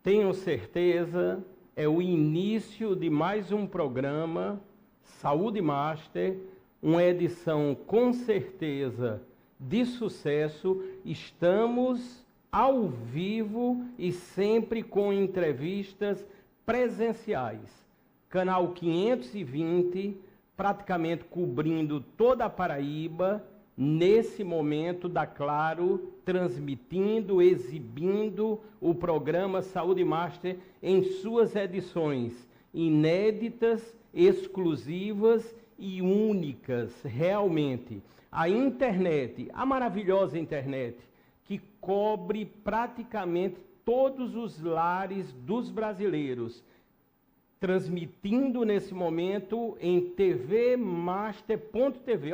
Tenho certeza, é o início de mais um programa Saúde Master, uma edição com certeza de sucesso. Estamos ao vivo e sempre com entrevistas presenciais. Canal 520, praticamente cobrindo toda a Paraíba, nesse momento da Claro, transmitindo, exibindo o programa Saúde Master em suas edições inéditas, exclusivas e únicas, realmente. A internet, a maravilhosa internet, que cobre praticamente todos os lares dos brasileiros, transmitindo nesse momento em tvmaster.tv.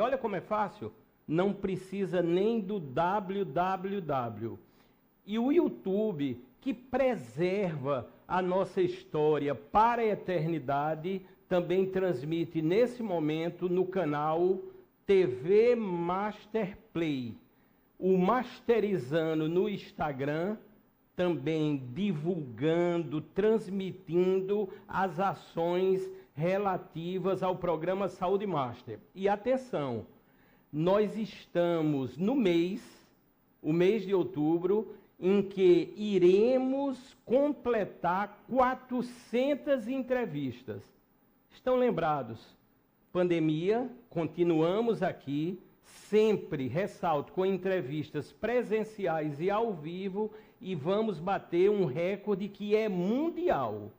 Olha como é fácil. Não precisa nem do www. E o YouTube, que preserva a nossa história para a eternidade, também transmite nesse momento no canal TV Master Play. O Masterizando no Instagram, também divulgando, transmitindo as ações relativas ao programa Saúde Master. E atenção, nós estamos no mês, o mês de outubro, em que iremos completar 400 entrevistas. Estão lembrados? Pandemia, continuamos aqui, sempre, ressalto, com entrevistas presenciais e ao vivo, e vamos bater um recorde que é mundial.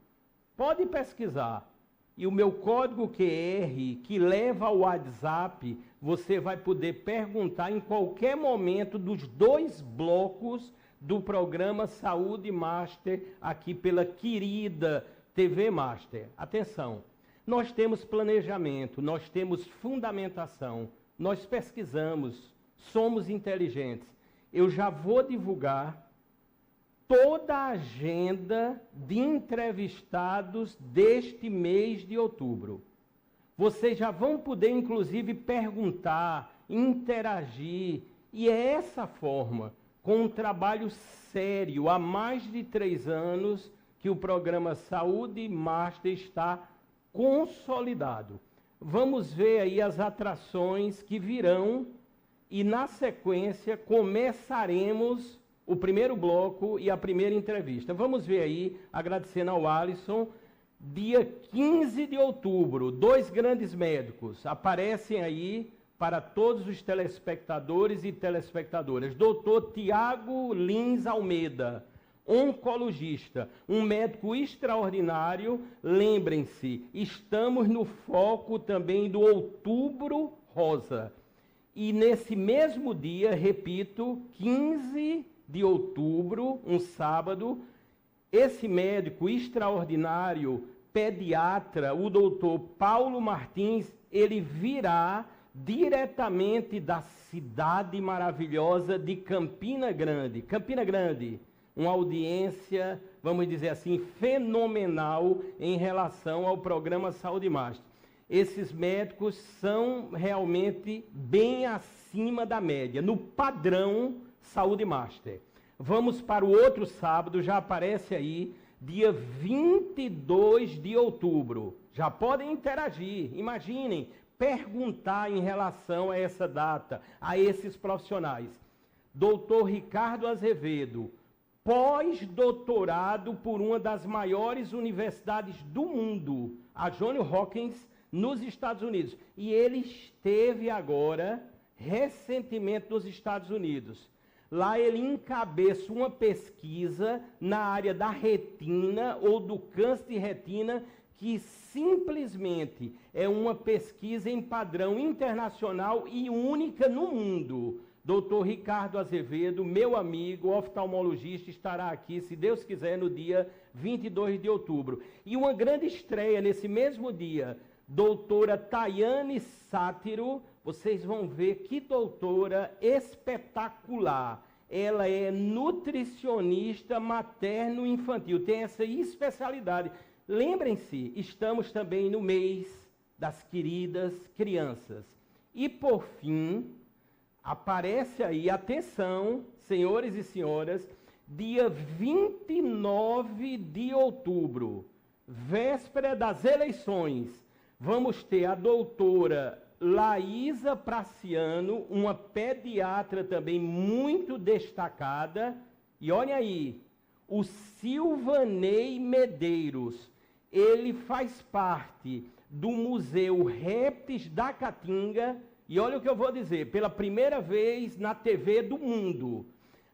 Pode pesquisar. E o meu código QR, que leva ao WhatsApp, você vai poder perguntar em qualquer momento dos 2 blocos do programa Saúde Master, aqui pela querida TV Master. Atenção, nós temos planejamento, nós temos fundamentação, nós pesquisamos, somos inteligentes. Eu já vou divulgar toda a agenda de entrevistados deste mês de outubro. Vocês já vão poder, inclusive, perguntar, interagir. E é essa forma, com um trabalho sério, há mais de 3 anos, que o programa Saúde Master está consolidado. Vamos ver aí as atrações que virão e, na sequência, começaremos o primeiro bloco e a primeira entrevista. Vamos ver aí, agradecendo ao Alisson, dia 15 de outubro, 2 grandes médicos aparecem aí para todos os telespectadores e telespectadoras. Doutor Tiago Lins Almeida, oncologista, um médico extraordinário. Lembrem-se, estamos no foco também do Outubro Rosa. E nesse mesmo dia, repito, 15 de outubro, um sábado, esse médico extraordinário, pediatra, o doutor Paulo Martins, ele virá diretamente da cidade maravilhosa de Campina Grande. Campina Grande, uma audiência, vamos dizer assim, fenomenal em relação ao programa Saúde Master. Esses médicos são realmente bem acima da média, no padrão Saúde Master. Vamos para o outro sábado, já aparece aí, dia 22 de outubro. Já podem interagir, imaginem, perguntar em relação a essa data, a esses profissionais. Doutor Ricardo Azevedo, pós-doutorado por uma das maiores universidades do mundo, a Johns Hopkins, nos Estados Unidos. E ele esteve agora, recentemente, nos Estados Unidos. Lá ele encabeça uma pesquisa na área da retina ou do câncer de retina, que simplesmente é uma pesquisa em padrão internacional e única no mundo. Doutor Ricardo Azevedo, meu amigo, oftalmologista, estará aqui, se Deus quiser, no dia 22 de outubro. E uma grande estreia nesse mesmo dia, doutora Tayane Sátiro. Vocês vão ver que doutora espetacular. Ela é nutricionista materno-infantil, tem essa especialidade. Lembrem-se, estamos também no mês das queridas crianças. E, por fim, aparece aí, atenção, senhores e senhoras, dia 29 de outubro, véspera das eleições, vamos ter a doutora Laísa Praciano, uma pediatra também muito destacada, e olha aí, o Silvanei Medeiros, ele faz parte do Museu Répteis da Caatinga, e olha o que eu vou dizer, pela primeira vez na TV do mundo,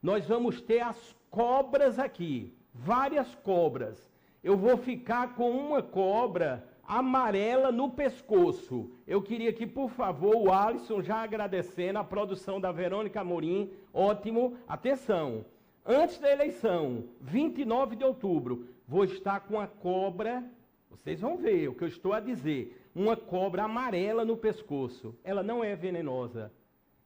nós vamos ter as cobras aqui, várias cobras. Eu vou ficar com uma cobra amarela no pescoço. Eu queria que, por favor, o Alisson, já agradecendo a produção da Verônica Amorim, ótimo, atenção, antes da eleição, 29 de outubro, vou estar com a cobra, vocês vão ver o que eu estou a dizer, uma cobra amarela no pescoço. Ela não é venenosa,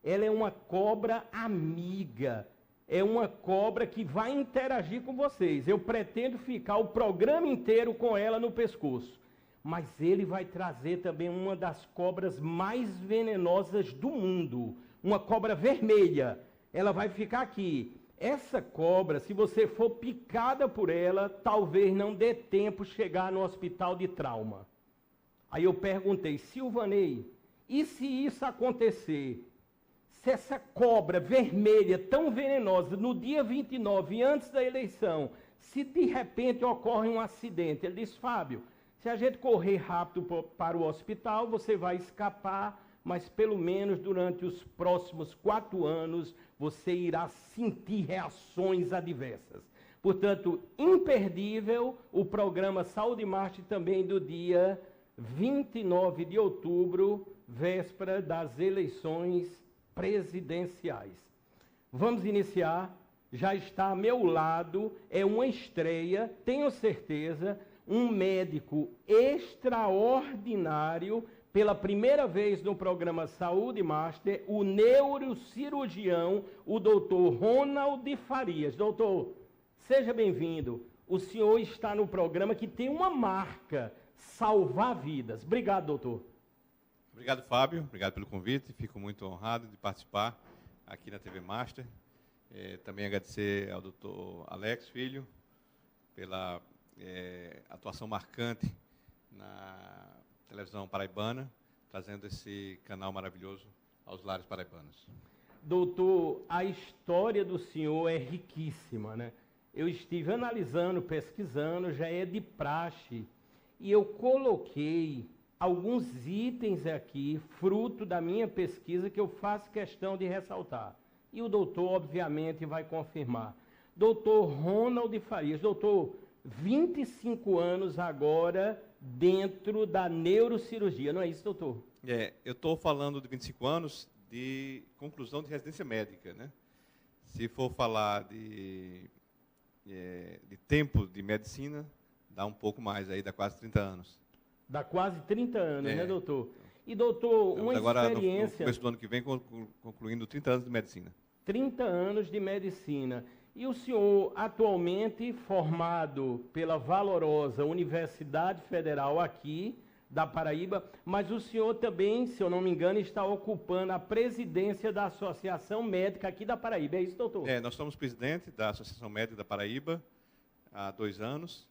ela é uma cobra amiga, é uma cobra que vai interagir com vocês. Eu pretendo ficar o programa inteiro com ela no pescoço. Mas ele vai trazer também uma das cobras mais venenosas do mundo, uma cobra vermelha. Ela vai ficar aqui. Essa cobra, se você for picada por ela, talvez não dê tempo chegar no hospital de trauma. Aí eu perguntei, Silvanei, e se isso acontecer? Se essa cobra vermelha tão venenosa, no dia 29, antes da eleição, se de repente ocorre um acidente, ele disse, Fábio, se a gente correr rápido para o hospital, você vai escapar, mas pelo menos durante os próximos 4 anos, você irá sentir reações adversas. Portanto, imperdível o programa Saúde Marte também do dia 29 de outubro, véspera das eleições presidenciais. Vamos iniciar, já está a meu lado, é uma estreia, tenho certeza, um médico extraordinário, pela primeira vez no programa Saúde Master, o neurocirurgião, o doutor Ronald Farias. Doutor, seja bem-vindo. O senhor está no programa que tem uma marca, salvar vidas. Obrigado, doutor. Obrigado, Fábio. Obrigado pelo convite. Fico muito honrado de participar aqui na TV Master. Também agradecer ao doutor Alex Filho pela atuação marcante na televisão paraibana, trazendo esse canal maravilhoso aos lares paraibanos. Doutor, a história do senhor é riquíssima, né? Eu estive analisando, pesquisando, já é de praxe, e eu coloquei alguns itens aqui, fruto da minha pesquisa, que eu faço questão de ressaltar. E o doutor, obviamente, vai confirmar. Doutor Ronald Farias, doutor, 25 anos agora dentro da neurocirurgia, não é isso, doutor? Eu estou falando de 25 anos de conclusão de residência médica, né? Se for falar de tempo de medicina, dá um pouco mais aí, dá quase 30 anos. Dá quase 30 anos, né, doutor? E, doutor, uma agora, experiência... no começo do ano que vem, concluindo 30 anos de medicina. 30 anos de medicina. E o senhor, atualmente, formado pela valorosa Universidade Federal aqui, da Paraíba, mas o senhor também, se eu não me engano, está ocupando a presidência da Associação Médica aqui da Paraíba. É isso, doutor? Nós somos presidente da Associação Médica da Paraíba há 2 anos.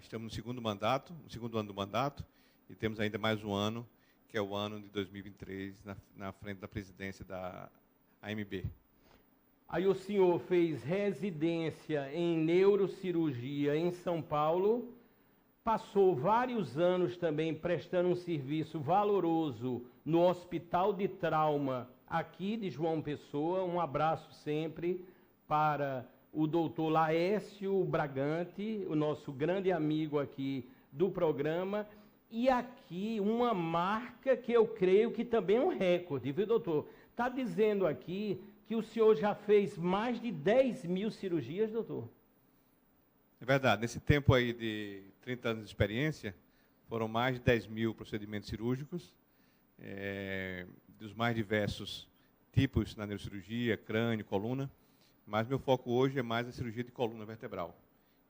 Estamos no segundo ano do mandato, e temos ainda mais um ano, que é o ano de 2023, na frente da presidência da AMB. Aí o senhor fez residência em neurocirurgia em São Paulo, passou vários anos também prestando um serviço valoroso no Hospital de Trauma aqui de João Pessoa. Um abraço sempre para o doutor Laércio Bragante, o nosso grande amigo aqui do programa. E aqui uma marca que eu creio que também é um recorde, viu, doutor? Está dizendo aqui que o senhor já fez mais de 10 mil cirurgias, doutor? É verdade. Nesse tempo aí de 30 anos de experiência, foram mais de 10 mil procedimentos cirúrgicos, dos mais diversos tipos na neurocirurgia, crânio, coluna, mas meu foco hoje é mais a cirurgia de coluna vertebral.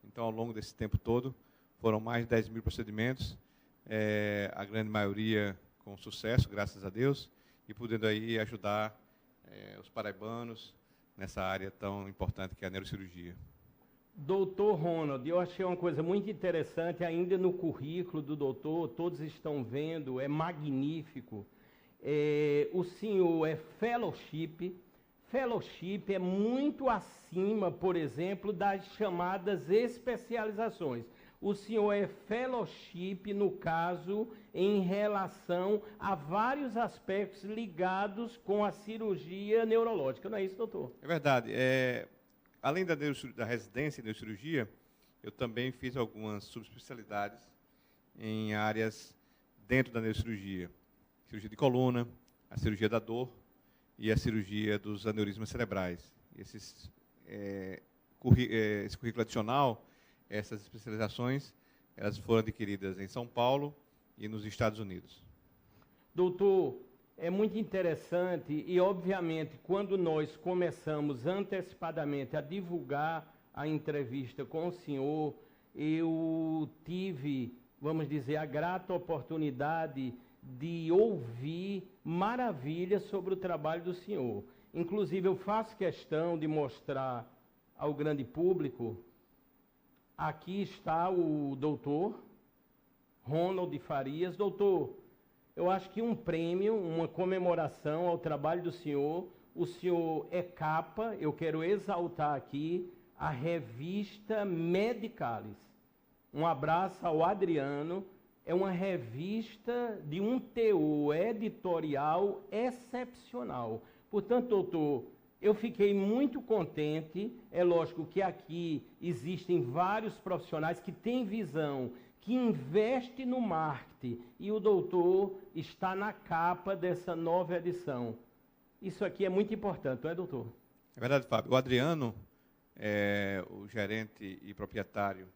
Então, ao longo desse tempo todo, foram mais de 10 mil procedimentos, a grande maioria com sucesso, graças a Deus, e podendo aí ajudar os paraibanos nessa área tão importante que é a neurocirurgia. Doutor Ronald, eu achei uma coisa muito interessante, ainda no currículo do doutor, todos estão vendo, é magnífico. O senhor é fellowship. Fellowship é muito acima, por exemplo, das chamadas especializações. O senhor é fellowship, no caso, em relação a vários aspectos ligados com a cirurgia neurológica. Não é isso, doutor? É verdade. Além da residência em neurocirurgia, eu também fiz algumas subespecialidades em áreas dentro da neurocirurgia. Cirurgia de coluna, a cirurgia da dor e a cirurgia dos aneurismas cerebrais. Esse currículo adicional, essas especializações, elas foram adquiridas em São Paulo e nos Estados Unidos. Doutor, é muito interessante e, obviamente, quando nós começamos antecipadamente a divulgar a entrevista com o senhor, eu tive, vamos dizer, a grata oportunidade de ouvir maravilhas sobre o trabalho do senhor. Inclusive, eu faço questão de mostrar ao grande público, aqui está o doutor Ronald Farias. Doutor, eu acho que um prêmio, uma comemoração ao trabalho do senhor, o senhor é capa, eu quero exaltar aqui a revista Medicalis. Um abraço ao Adriano. É uma revista de um teor editorial excepcional. Portanto, doutor, eu fiquei muito contente. É lógico que aqui existem vários profissionais que têm visão, que investem no marketing, e o doutor está na capa dessa nova edição. Isso aqui é muito importante, não é, doutor? É verdade, Fábio. O Adriano, o gerente e proprietário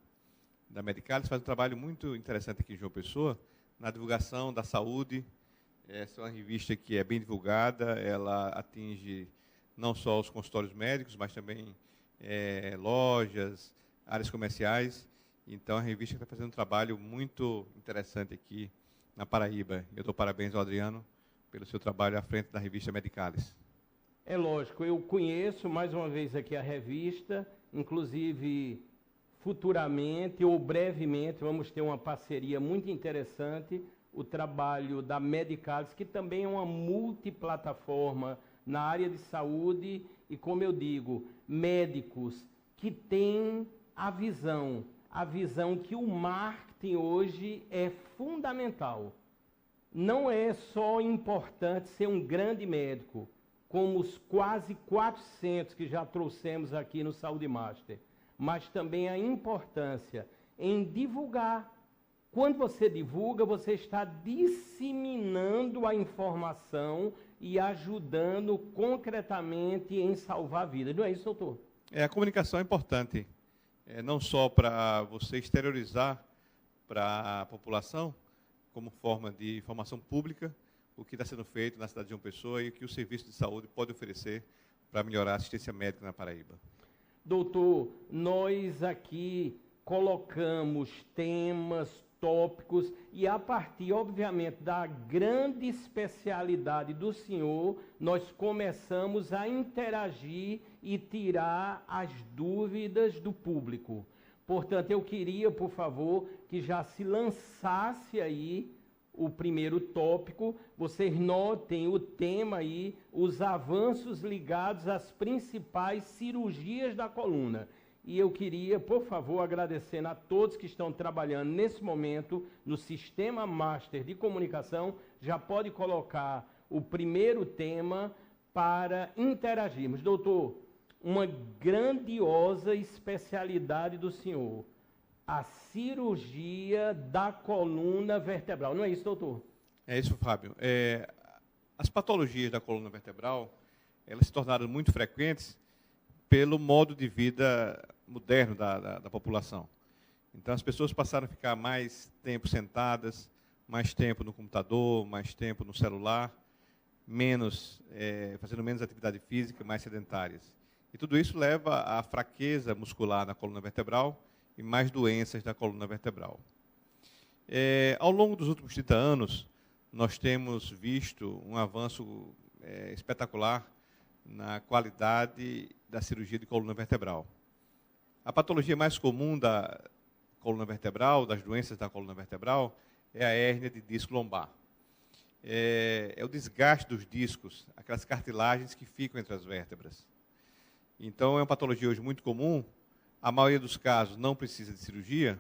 da Medicalis, faz um trabalho muito interessante aqui em João Pessoa, na divulgação da saúde. Essa é uma revista que é bem divulgada, ela atinge não só os consultórios médicos, mas também lojas, áreas comerciais. Então, a revista está fazendo um trabalho muito interessante aqui na Paraíba. Eu dou parabéns ao Adriano pelo seu trabalho à frente da revista Medicalis. É lógico, eu conheço mais uma vez aqui a revista, inclusive futuramente ou brevemente vamos ter uma parceria muito interessante, o trabalho da Medicalis, que também é uma multiplataforma na área de saúde e, como eu digo, médicos que têm a visão que o marketing hoje é fundamental. Não é só importante ser um grande médico, como os quase 400 que já trouxemos aqui no Saúde Master, mas também a importância em divulgar. Quando você divulga, você está disseminando a informação e ajudando concretamente em salvar vidas. Não é isso, doutor? A comunicação é importante, não só para você exteriorizar para a população, como forma de informação pública, o que está sendo feito na cidade de João Pessoa e o que o serviço de saúde pode oferecer para melhorar a assistência médica na Paraíba. Doutor, nós aqui colocamos temas, tópicos, e a partir, obviamente, da grande especialidade do senhor, nós começamos a interagir e tirar as dúvidas do público. Portanto, eu queria, por favor, que já se lançasse aí o primeiro tópico. Vocês notem o tema aí, os avanços ligados às principais cirurgias da coluna. E eu queria, por favor, agradecendo a todos que estão trabalhando nesse momento no Sistema Master de Comunicação. Já pode colocar o primeiro tema para interagirmos. Doutor, uma grandiosa especialidade do senhor, a cirurgia da coluna vertebral. Não é isso, doutor? É isso, Fábio. As patologias da coluna vertebral, elas se tornaram muito frequentes pelo modo de vida moderno da população. Então, as pessoas passaram a ficar mais tempo sentadas, mais tempo no computador, mais tempo no celular, fazendo menos atividade física, mais sedentárias. E tudo isso leva à fraqueza muscular na coluna vertebral e mais doenças da coluna vertebral. Ao longo dos últimos 30 anos, nós temos visto um avanço espetacular na qualidade da cirurgia de coluna vertebral. A patologia mais comum da coluna vertebral, das doenças da coluna vertebral, é a hérnia de disco lombar. É o desgaste dos discos, aquelas cartilagens que ficam entre as vértebras. Então, é uma patologia hoje muito comum. A maioria dos casos não precisa de cirurgia,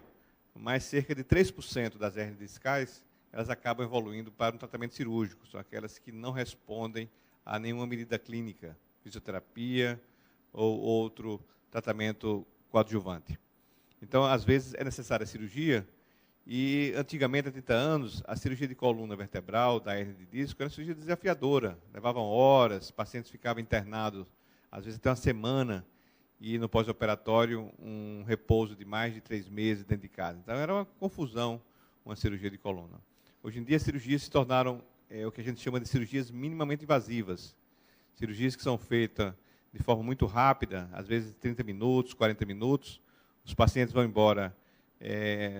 mas cerca de 3% das hérnias discais, elas acabam evoluindo para um tratamento cirúrgico. São aquelas que não respondem a nenhuma medida clínica, fisioterapia ou outro tratamento coadjuvante. Então, às vezes, é necessária a cirurgia, e antigamente, há 30 anos, a cirurgia de coluna vertebral, da hérnia de disco, era uma cirurgia desafiadora. Levavam horas, pacientes ficavam internados, às vezes até uma semana, e no pós-operatório, um repouso de mais de 3 meses dentro de casa. Então, era uma confusão, uma cirurgia de coluna. Hoje em dia, as cirurgias se tornaram o que a gente chama de cirurgias minimamente invasivas. Cirurgias que são feitas de forma muito rápida, às vezes 30 minutos, 40 minutos. Os pacientes vão embora,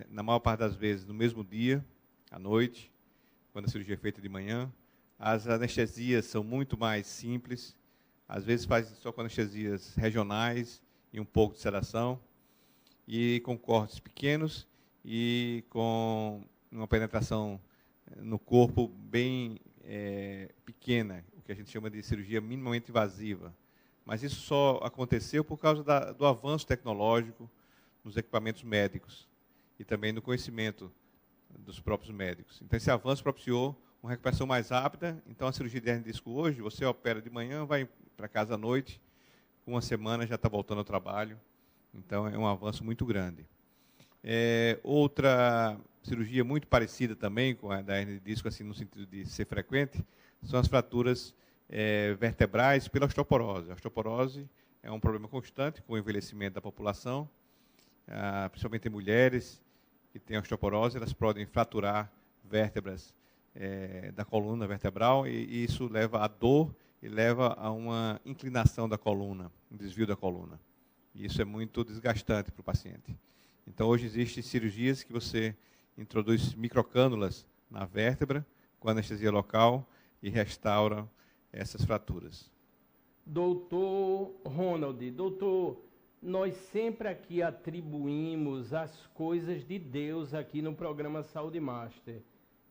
na maior parte das vezes, no mesmo dia, à noite, quando a cirurgia é feita de manhã. As anestesias são muito mais simples. Às vezes faz só com anestesias regionais e um pouco de sedação, e com cortes pequenos e com uma penetração no corpo bem pequena, o que a gente chama de cirurgia minimamente invasiva. Mas isso só aconteceu por causa do avanço tecnológico nos equipamentos médicos e também no conhecimento dos próprios médicos. Então, esse avanço propiciou uma recuperação mais rápida. Então, a cirurgia de hérnia de disco hoje, você opera de manhã, vai para casa à noite, com uma semana já está voltando ao trabalho. Então, é um avanço muito grande. Outra cirurgia muito parecida também com a da hérnia de disco, assim, no sentido de ser frequente, são as fraturas vertebrais pela osteoporose. A osteoporose é um problema constante com o envelhecimento da população, principalmente em mulheres que têm osteoporose, elas podem fraturar vértebras da coluna vertebral, e isso leva a dor e leva a uma inclinação da coluna, um desvio da coluna. E isso é muito desgastante para o paciente. Então, hoje existem cirurgias que você introduz microcânulas na vértebra, com anestesia local, e restaura essas fraturas. Doutor Ronald, doutor, nós sempre aqui atribuímos as coisas de Deus aqui no programa Saúde Master.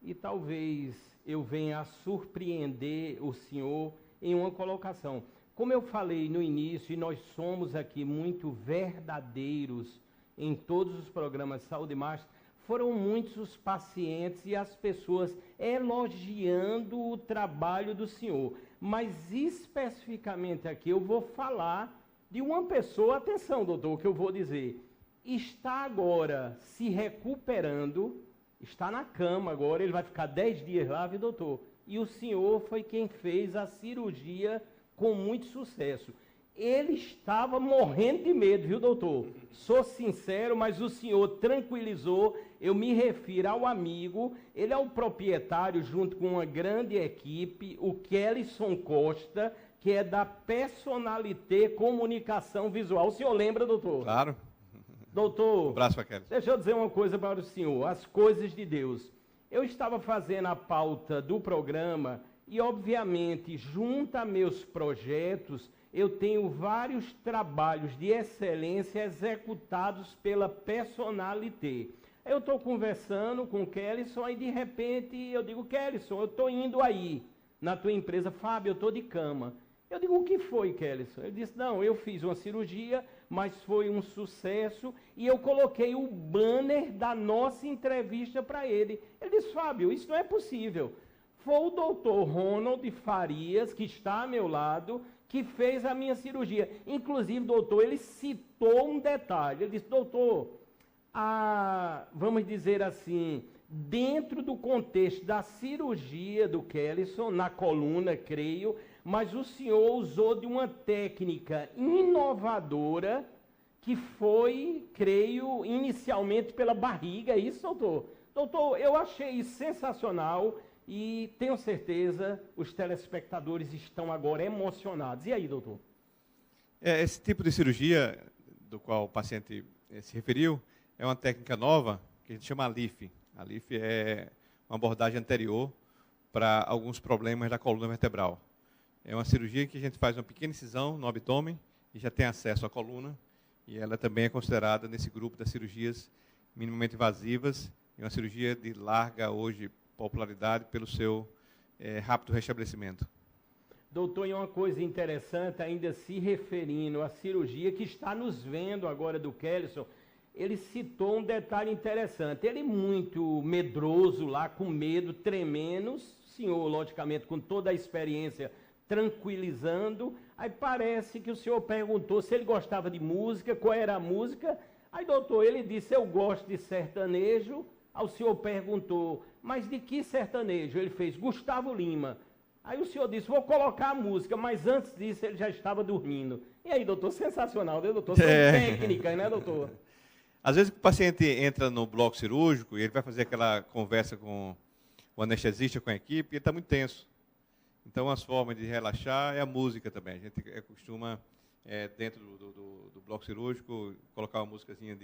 E talvez eu venha a surpreender o senhor em uma colocação. Como eu falei no início, e nós somos aqui muito verdadeiros em todos os programas Saúde Master, foram muitos os pacientes e as pessoas elogiando o trabalho do senhor. Mas especificamente aqui eu vou falar de uma pessoa, atenção, doutor, o que eu vou dizer, está agora se recuperando, está na cama agora, ele vai ficar 10 dias lá, viu, doutor? E o senhor foi quem fez a cirurgia com muito sucesso. Ele estava morrendo de medo, viu, doutor? Sou sincero, mas o senhor tranquilizou. Eu me refiro ao amigo, ele é o proprietário, junto com uma grande equipe, o Kellyson Costa, que é da Personalité Comunicação Visual. O senhor lembra, doutor? Claro. Doutor, Um abraço para Kelly. Deixa eu dizer uma coisa para o senhor, as coisas de Deus. Eu estava fazendo a pauta do programa e, obviamente, junto a meus projetos, eu tenho vários trabalhos de excelência executados pela Personalité. Eu estou conversando com o Kellyson e, de repente, eu digo, Kellyson, eu estou indo aí na tua empresa. Fábio, eu estou de cama. Eu digo, o que foi, Kellyson? Ele disse, não, eu fiz uma cirurgia, mas foi um sucesso, e eu coloquei o banner da nossa entrevista para ele. Ele disse, Fábio, isso não é possível. Foi o doutor Ronald Farias, que está ao meu lado, que fez a minha cirurgia. Inclusive, doutor, ele citou um detalhe. Ele disse, doutor, vamos dizer assim, dentro do contexto da cirurgia do Kellyson, na coluna, creio, mas o senhor usou de uma técnica inovadora que foi, creio, inicialmente pela barriga. É isso, doutor? Doutor, eu achei isso sensacional e tenho certeza os telespectadores estão agora emocionados. E aí, doutor? Esse tipo de cirurgia, do qual o paciente se referiu, é uma técnica nova que a gente chama ALIF. ALIF é uma abordagem anterior para alguns problemas da coluna vertebral. É uma cirurgia que a gente faz uma pequena incisão no abdômen e já tem acesso à coluna. E ela também é considerada nesse grupo das cirurgias minimamente invasivas. É uma cirurgia de larga, hoje, popularidade pelo seu rápido restabelecimento. Doutor, e uma coisa interessante, ainda se referindo à cirurgia que está nos vendo agora do Kellyson, ele citou um detalhe interessante. Ele muito medroso lá, com medo, tremendo, o senhor, logicamente, com toda a experiência, tranquilizando. Aí parece que o senhor perguntou se ele gostava de música, qual era a música. Aí, doutor, ele disse, eu gosto de sertanejo. Aí o senhor perguntou, mas de que sertanejo? Ele fez, Gustavo Lima. Aí o senhor disse, vou colocar a música, mas antes disso ele já estava dormindo. E aí, doutor, sensacional, né, doutor? São técnicas, né, doutor? Às vezes o paciente entra no bloco cirúrgico e ele vai fazer aquela conversa com o anestesista, com a equipe, e ele está muito tenso. Então, as formas de relaxar é a música também. A gente costuma, dentro do bloco cirúrgico, colocar uma músicazinha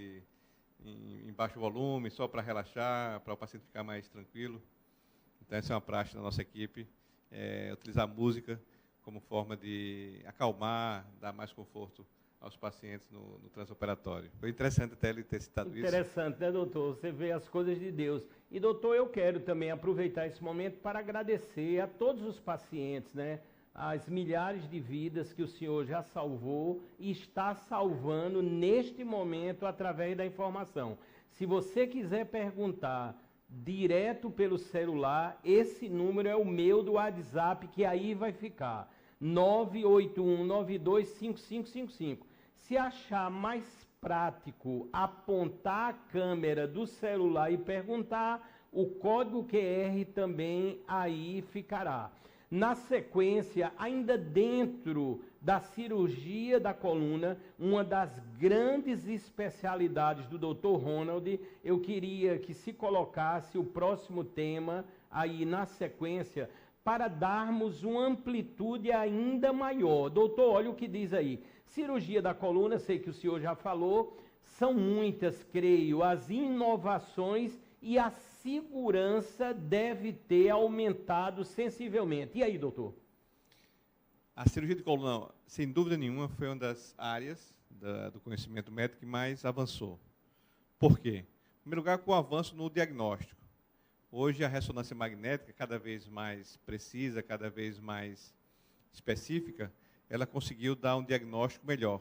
em baixo volume, só para relaxar, para o paciente ficar mais tranquilo. Então, essa é uma prática da nossa equipe. Utilizar a música como forma de acalmar, dar mais conforto aos pacientes no transoperatório. Foi interessante até ele ter citado isso. Interessante, né, doutor? Você vê as coisas de Deus. E, doutor, eu quero também aproveitar esse momento para agradecer a todos os pacientes, né? As milhares de vidas que o senhor já salvou e está salvando neste momento através da informação. Se você quiser perguntar direto pelo celular, esse número é o meu do WhatsApp, que aí vai ficar 981925555. Se achar mais prático apontar a câmera do celular e perguntar, o código QR também aí ficará. Na sequência, ainda dentro da cirurgia da coluna, uma das grandes especialidades do Dr. Ronald, eu queria que se colocasse o próximo tema aí na sequência, para darmos uma amplitude ainda maior. Doutor, olha o que diz aí. Cirurgia da coluna, sei que o senhor já falou, são muitas, creio, as inovações e a segurança deve ter aumentado sensivelmente. E aí, doutor? A cirurgia de coluna, sem dúvida nenhuma, foi uma das áreas do conhecimento médico que mais avançou. Por quê? Em primeiro lugar, com o avanço no diagnóstico. Hoje, a ressonância magnética, cada vez mais precisa, cada vez mais específica, ela conseguiu dar um diagnóstico melhor.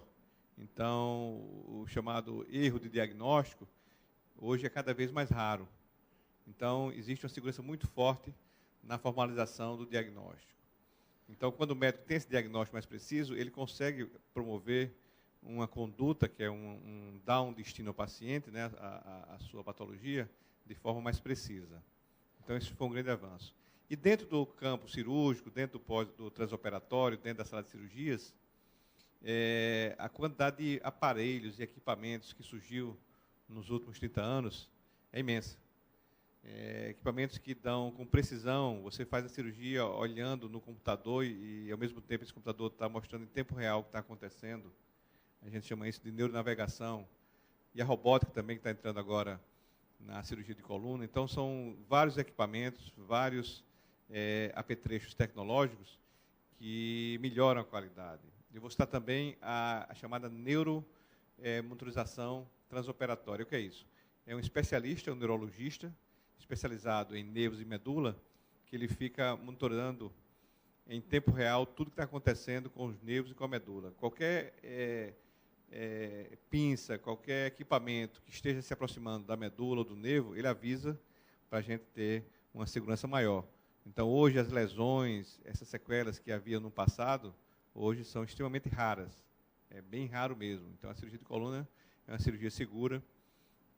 Então, o chamado erro de diagnóstico, hoje é cada vez mais raro. Então, existe uma segurança muito forte na formalização do diagnóstico. Então, quando o médico tem esse diagnóstico mais preciso, ele consegue promover uma conduta, que é dar um destino ao paciente, né, a sua patologia, de forma mais precisa. Então, esse foi um grande avanço. E dentro do campo cirúrgico, dentro do transoperatório, dentro da sala de cirurgias, a quantidade de aparelhos e equipamentos que surgiu nos últimos 30 anos é imensa. Equipamentos que dão com precisão, você faz a cirurgia olhando no computador e ao mesmo tempo esse computador está mostrando em tempo real o que está acontecendo. A gente chama isso de neuronavegação. E a robótica também que está entrando agora na cirurgia de coluna. Então, são vários equipamentos, vários apetrechos tecnológicos que melhoram a qualidade. Eu vou citar também a chamada neuromonitorização transoperatória. O que é isso? É um especialista, um neurologista, especializado em nervos e medula, que ele fica monitorando em tempo real tudo que está acontecendo com os nervos e com a medula. Qualquer pinça, qualquer equipamento que esteja se aproximando da medula ou do nervo, ele avisa para a gente ter uma segurança maior. Então, hoje, as lesões, essas sequelas que havia no passado, hoje são extremamente raras. É bem raro mesmo. Então, a cirurgia de coluna é uma cirurgia segura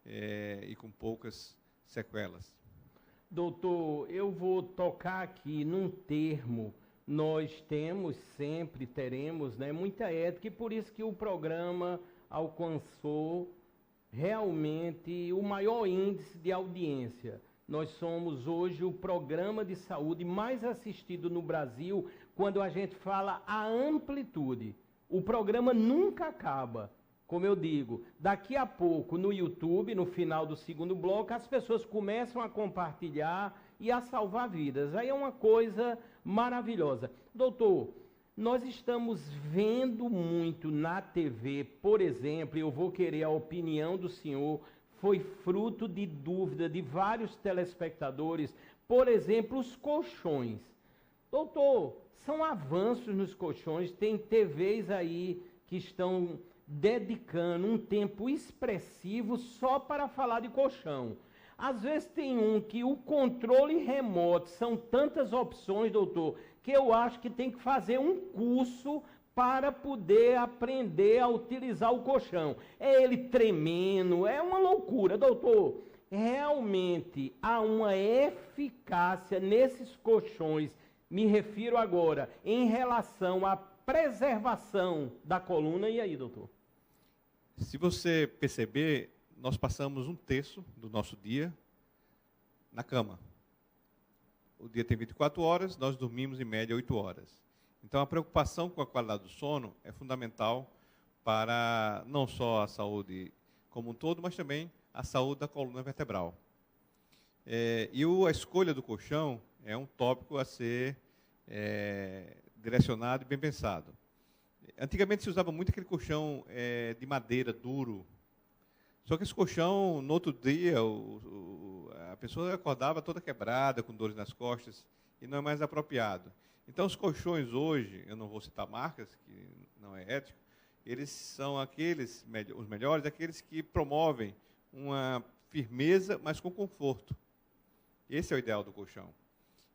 e com poucas sequelas. Doutor, eu vou tocar aqui num termo. Nós temos, sempre teremos, né, muita ética, e por isso que o programa alcançou realmente o maior índice de audiência. Nós somos hoje o programa de saúde mais assistido no Brasil quando a gente fala a amplitude. O programa nunca acaba. Como eu digo, daqui a pouco no YouTube, no final do segundo bloco, as pessoas começam a compartilhar e a salvar vidas. Aí é uma coisa maravilhosa. Doutor, Nós estamos vendo muito na TV, por exemplo, eu vou querer a opinião do senhor, foi fruto de dúvida de vários telespectadores, por exemplo, os colchões. Doutor, são avanços nos colchões, tem TVs aí que estão dedicando um tempo expressivo só para falar de colchão. Às vezes tem um que o controle remoto, são tantas opções, doutor, que eu acho que tem que fazer um curso para poder aprender a utilizar o colchão. É ele tremendo, é uma loucura, doutor. Realmente há uma eficácia nesses colchões, me refiro agora, em relação à preservação da coluna. E aí, doutor? Se você perceber, nós passamos 1/3 do nosso dia na cama. O dia tem 24 horas, nós dormimos em média 8 horas. Então, a preocupação com a qualidade do sono é fundamental para não só a saúde como um todo, mas também a saúde da coluna vertebral. A escolha do colchão é um tópico a ser direcionado e bem pensado. Antigamente se usava muito aquele colchão de madeira duro. Só que esse colchão, no outro dia, a pessoa acordava toda quebrada, com dores nas costas, e não é mais apropriado. Então, os colchões hoje, eu não vou citar marcas, que não é ético, eles são os melhores, aqueles que promovem uma firmeza, mas com conforto. Esse é o ideal do colchão.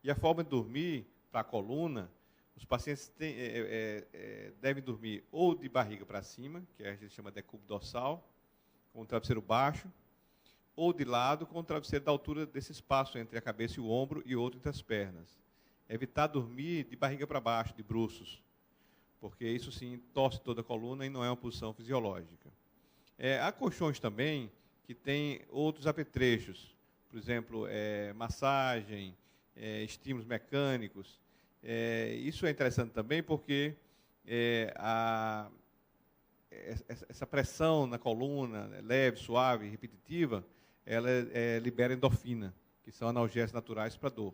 E a forma de dormir, para a coluna, os pacientes devem dormir ou de barriga para cima, que a gente chama de decúbito dorsal, com o travesseiro baixo, ou de lado, com o travesseiro da altura desse espaço entre a cabeça e o ombro e outro entre as pernas. Evitar dormir de barriga para baixo, de bruços, porque isso sim torce toda a coluna e não é uma posição fisiológica. Há colchões também que têm outros apetrechos, por exemplo, massagem, estímulos mecânicos. Isso é interessante também porque essa pressão na coluna, leve, suave, repetitiva, ela libera endorfina, que são analgésicos naturais para dor.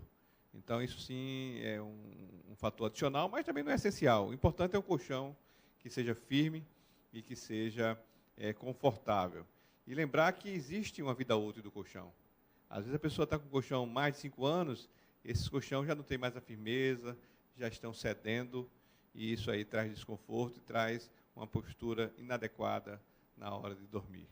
Então, isso sim é um fator adicional, mas também não é essencial. O importante é o colchão que seja firme e que seja confortável. E lembrar que existe uma vida útil do colchão. Às vezes a pessoa está com o colchão mais de 5 anos, esses colchões já não têm mais a firmeza, já estão cedendo, e isso aí traz desconforto e traz uma postura inadequada na hora de dormir.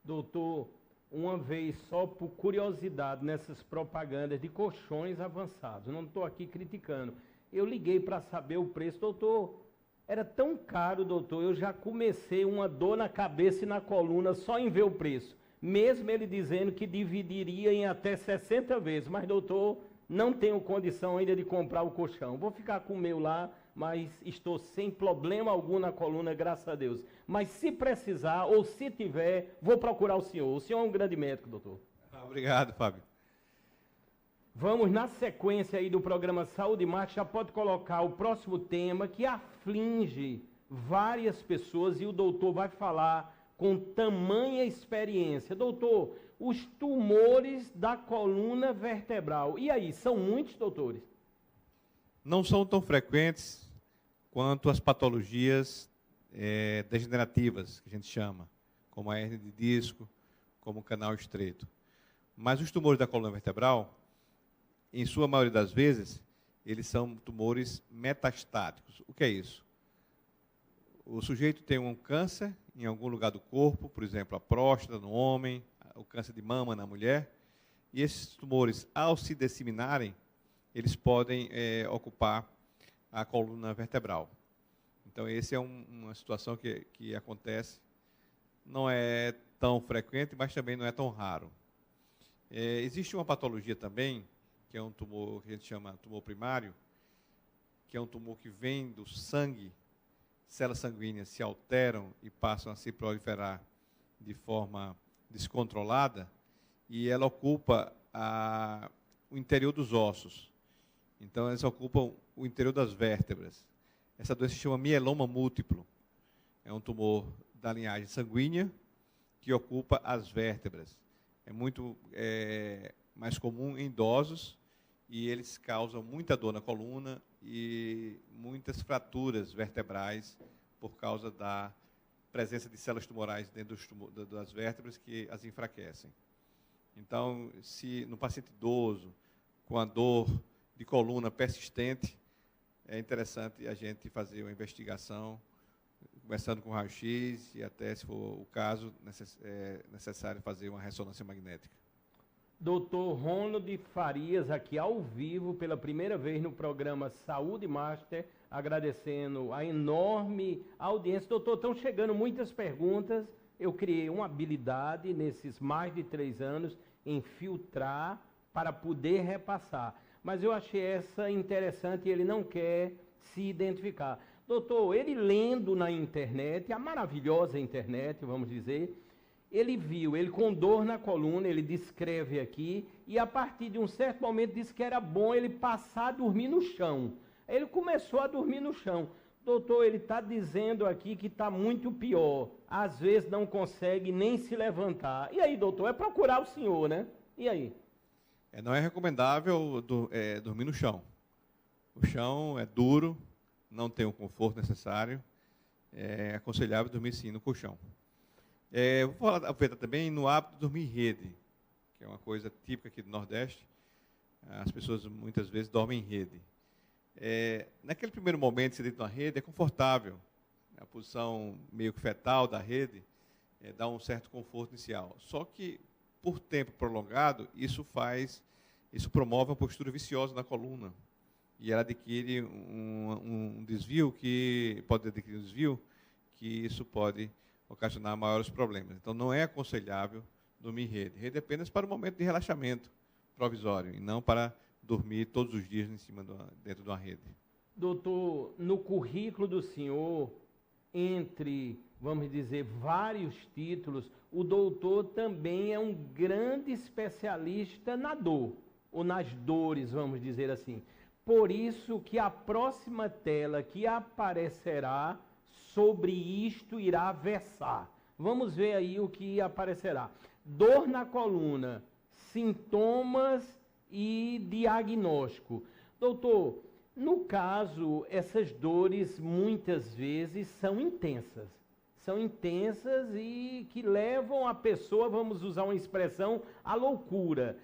Doutor, uma vez só por curiosidade nessas propagandas de colchões avançados, não estou aqui criticando, eu liguei para saber o preço, doutor, era tão caro, doutor, eu já comecei uma dor na cabeça e na coluna só em ver o preço, mesmo ele dizendo que dividiria em até 60 vezes, mas doutor, não tenho condição ainda de comprar o colchão, vou ficar com o meu lá, mas estou sem problema algum na coluna, graças a Deus. Mas se precisar, ou se tiver, vou procurar o senhor. O senhor é um grande médico, doutor. Obrigado, Fábio. Vamos na sequência aí do programa Saúde e Marte, já pode colocar o próximo tema que aflige várias pessoas e o doutor vai falar com tamanha experiência. Doutor, os tumores da coluna vertebral. E aí, são muitos, doutores? Não são tão frequentes quanto as patologias degenerativas, que a gente chama, como a hérnia de disco, como o canal estreito. Mas os tumores da coluna vertebral, em sua maioria das vezes, eles são tumores metastáticos. O que é isso? O sujeito tem um câncer em algum lugar do corpo, por exemplo, a próstata no homem, o câncer de mama na mulher, e esses tumores, ao se disseminarem, eles podem ocupar a coluna vertebral. Então, essa é uma situação que acontece, não é tão frequente, mas também não é tão raro. Existe uma patologia também, que é um tumor que a gente chama tumor primário, que é um tumor que vem do sangue, células sanguíneas se alteram e passam a se proliferar de forma descontrolada, e ela ocupa o interior dos ossos. Então, elas ocupam o interior das vértebras. Essa doença se chama mieloma múltiplo. É um tumor da linhagem sanguínea que ocupa as vértebras. É muito mais comum em idosos e eles causam muita dor na coluna e muitas fraturas vertebrais por causa da presença de células tumorais dentro das vértebras que as enfraquecem. Então, se no paciente idoso, com a dor de coluna persistente, é interessante a gente fazer uma investigação, começando com raio-x e até, se for o caso, é necessário fazer uma ressonância magnética. Doutor Ronald Farias, aqui ao vivo, pela primeira vez no programa Saúde Master, agradecendo a enorme audiência. Doutor, estão chegando muitas perguntas. Eu criei uma habilidade nesses mais de 3 anos em filtrar para poder repassar. Mas eu achei essa interessante e ele não quer se identificar. Doutor, ele lendo na internet, a maravilhosa internet, vamos dizer, ele viu, ele com dor na coluna, ele descreve aqui, e a partir de um certo momento disse que era bom ele passar a dormir no chão. Ele começou a dormir no chão. Doutor, ele está dizendo aqui que está muito pior. Às vezes não consegue nem se levantar. E aí, doutor, é procurar o senhor, né? E aí? Não é recomendável dormir no chão. O chão é duro, não tem o conforto necessário. É aconselhável dormir sim no colchão. Vou aproveitar também no hábito de dormir em rede, que é uma coisa típica aqui do Nordeste. As pessoas muitas vezes dormem em rede. Naquele primeiro momento, se deita na rede, é confortável. A posição meio que fetal da rede dá um certo conforto inicial. Só que, por tempo prolongado, isso promove uma postura viciosa na coluna. E ela adquire um desvio que isso pode ocasionar maiores problemas. Então, não é aconselhável dormir em rede. Rede é apenas para o momento de relaxamento provisório, e não para dormir todos os dias dentro de uma rede. Doutor, no currículo do senhor, entre, vamos dizer, vários títulos, o doutor também é um grande especialista na dor, ou nas dores, vamos dizer assim. Por isso que a próxima tela que aparecerá sobre isto irá versar. Vamos ver aí o que aparecerá. Dor na coluna, sintomas e diagnóstico. Doutor, no caso, essas dores muitas vezes são intensas. São intensas e que levam a pessoa, vamos usar uma expressão, à loucura.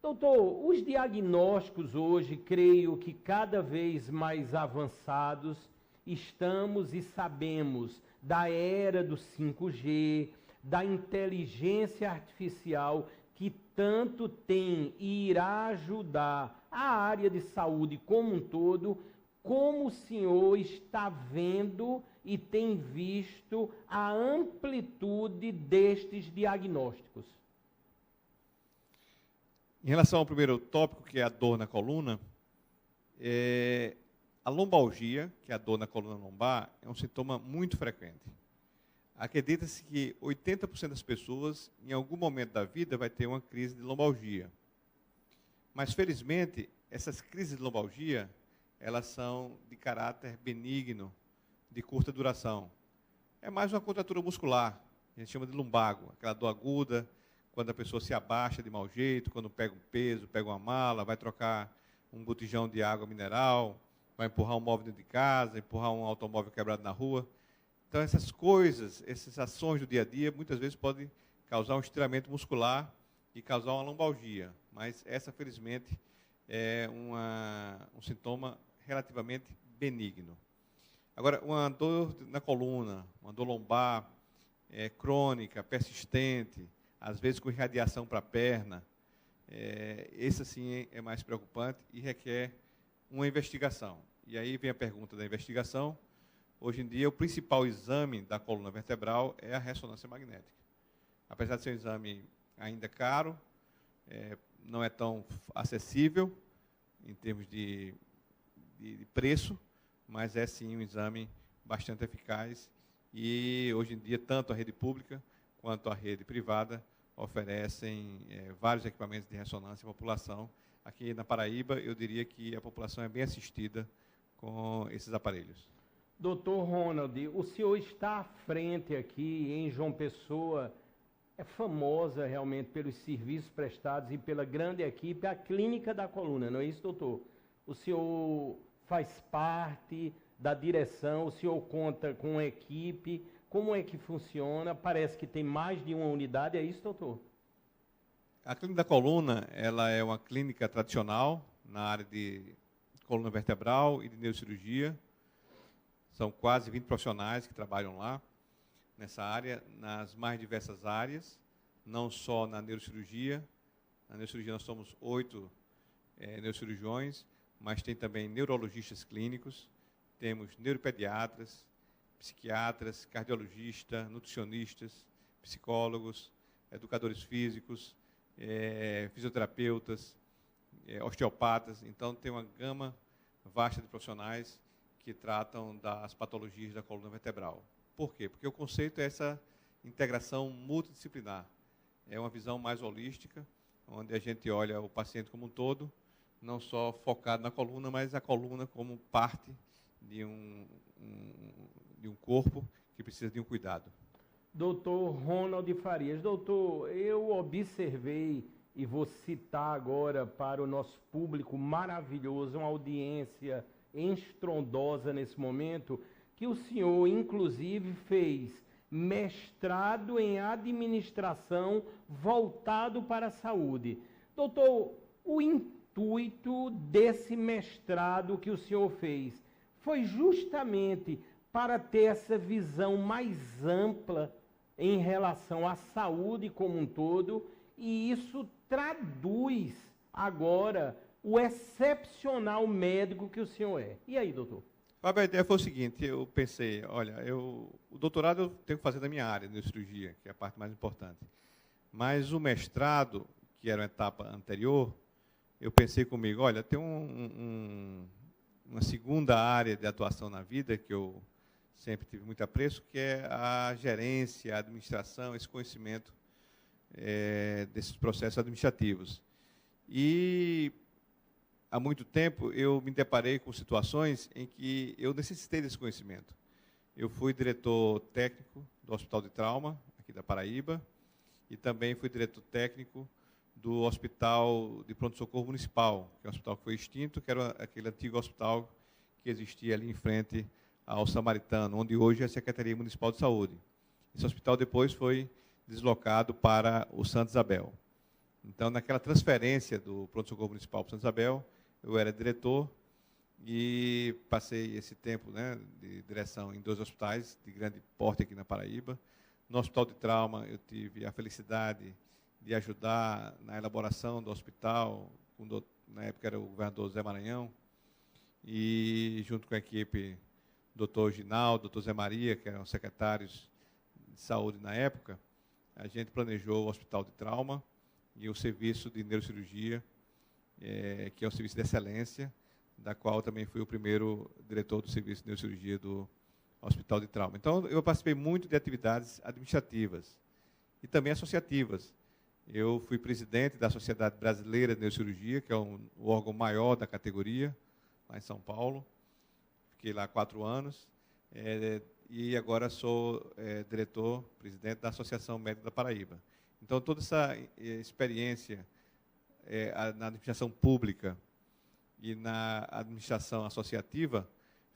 Doutor, os diagnósticos hoje, creio que cada vez mais avançados, estamos e sabemos da era do 5G, da inteligência artificial, que tanto tem e irá ajudar a área de saúde como um todo. Como o senhor está vendo e tem visto a amplitude destes diagnósticos? Em relação ao primeiro tópico, que é a dor na coluna, a lombalgia, que é a dor na coluna lombar, é um sintoma muito frequente. Acredita-se que 80% das pessoas, em algum momento da vida, vai ter uma crise de lombalgia. Mas, felizmente, essas crises de lombalgia, elas são de caráter benigno, de curta duração. É mais uma contratura muscular, a gente chama de lumbago, aquela dor aguda, quando a pessoa se abaixa de mau jeito, quando pega um peso, pega uma mala, vai trocar um botijão de água mineral, vai empurrar um móvel dentro de casa, empurrar um automóvel quebrado na rua. Então, essas coisas, essas ações do dia a dia, muitas vezes podem causar um estiramento muscular e causar uma lombalgia. Mas essa, felizmente, é um sintoma relativamente benigno. Agora, uma dor na coluna, uma dor lombar crônica, persistente, às vezes com irradiação para a perna, esse, assim, é mais preocupante e requer uma investigação. E aí vem a pergunta da investigação. Hoje em dia, o principal exame da coluna vertebral é a ressonância magnética. Apesar de ser um exame ainda caro, não é tão acessível em termos de preço, mas é sim um exame bastante eficaz. E hoje em dia, tanto a rede pública quanto a rede privada oferecem vários equipamentos de ressonância à população. Aqui na Paraíba, eu diria que a população é bem assistida com esses aparelhos. Doutor Ronald, o senhor está à frente aqui em João Pessoa é famosa realmente pelos serviços prestados e pela grande equipe, a Clínica da Coluna, não é isso, doutor? O senhor faz parte da direção, o senhor conta com uma equipe, como é que funciona? Parece que tem mais de uma unidade, é isso, doutor? A Clínica da Coluna, ela é uma clínica tradicional na área de coluna vertebral e de neurocirurgia. São quase 20 profissionais que trabalham lá, nessa área, nas mais diversas áreas, não só na neurocirurgia. Na neurocirurgia nós somos 8 neurocirurgiões, mas tem também neurologistas clínicos, temos neuropediatras, psiquiatras, cardiologistas, nutricionistas, psicólogos, educadores físicos, fisioterapeutas, osteopatas. Então, tem uma gama vasta de profissionais que tratam das patologias da coluna vertebral. Por quê? Porque o conceito é essa integração multidisciplinar. É uma visão mais holística, onde a gente olha o paciente como um todo, não só focado na coluna, mas a coluna como parte de um corpo que precisa de um cuidado. Doutor Ronald Farias. Doutor, eu observei, e vou citar agora para o nosso público maravilhoso, uma audiência estrondosa nesse momento, que o senhor, inclusive, fez mestrado em administração voltado para a saúde. Doutor, o intuito desse mestrado que o senhor fez foi justamente para ter essa visão mais ampla em relação à saúde como um todo, e isso traduz agora o excepcional médico que o senhor é. E aí, doutor? Fábio, a ideia foi o seguinte, eu pensei, olha, o doutorado eu tenho que fazer da minha área, de cirurgia, que é a parte mais importante. Mas o mestrado, que era uma etapa anterior, eu pensei comigo, olha, tem uma segunda área de atuação na vida, que eu sempre tive muito apreço, que é a gerência, a administração, esse conhecimento desses processos administrativos. E há muito tempo eu me deparei com situações em que eu necessitei desse conhecimento. Eu fui diretor técnico do Hospital de Trauma, aqui da Paraíba, e também fui diretor técnico do Hospital de Pronto-Socorro Municipal, que é um hospital que foi extinto, que era aquele antigo hospital que existia ali em frente ao Samaritano, onde hoje é a Secretaria Municipal de Saúde. Esse hospital depois foi deslocado para o Santa Isabel. Então, naquela transferência do Pronto-Socorro Municipal para o Santa Isabel, eu era diretor e passei esse tempo, né, de direção em 2 hospitais de grande porte aqui na Paraíba. No Hospital de Trauma, eu tive a felicidade de ajudar na elaboração do hospital, na época era o governador Zé Maranhão, e junto com a equipe doutor Ginaldo, doutor Zé Maria, que eram secretários de saúde na época, a gente planejou o Hospital de Trauma e o serviço de neurocirurgia, que é um serviço de excelência, da qual também fui o primeiro diretor do serviço de neurocirurgia do Hospital de Trauma. Então, eu participei muito de atividades administrativas e também associativas. Eu fui presidente da Sociedade Brasileira de Neurocirurgia, que é o órgão maior da categoria, lá em São Paulo. Fiquei lá 4 anos. E agora sou diretor, presidente da Associação Médica da Paraíba. Então, toda essa experiência na administração pública e na administração associativa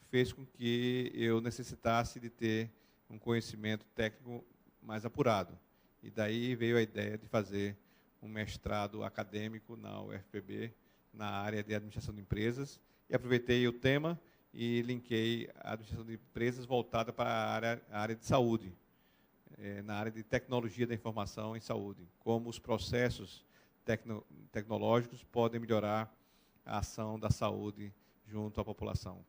fez com que eu necessitasse de ter um conhecimento técnico mais apurado. E daí veio a ideia de fazer um mestrado acadêmico na UFPB, na área de administração de empresas, e aproveitei o tema e linkei a administração de empresas voltada para a área de saúde, na área de tecnologia da informação em saúde, como os processos tecnológicos podem melhorar a ação da saúde junto à população.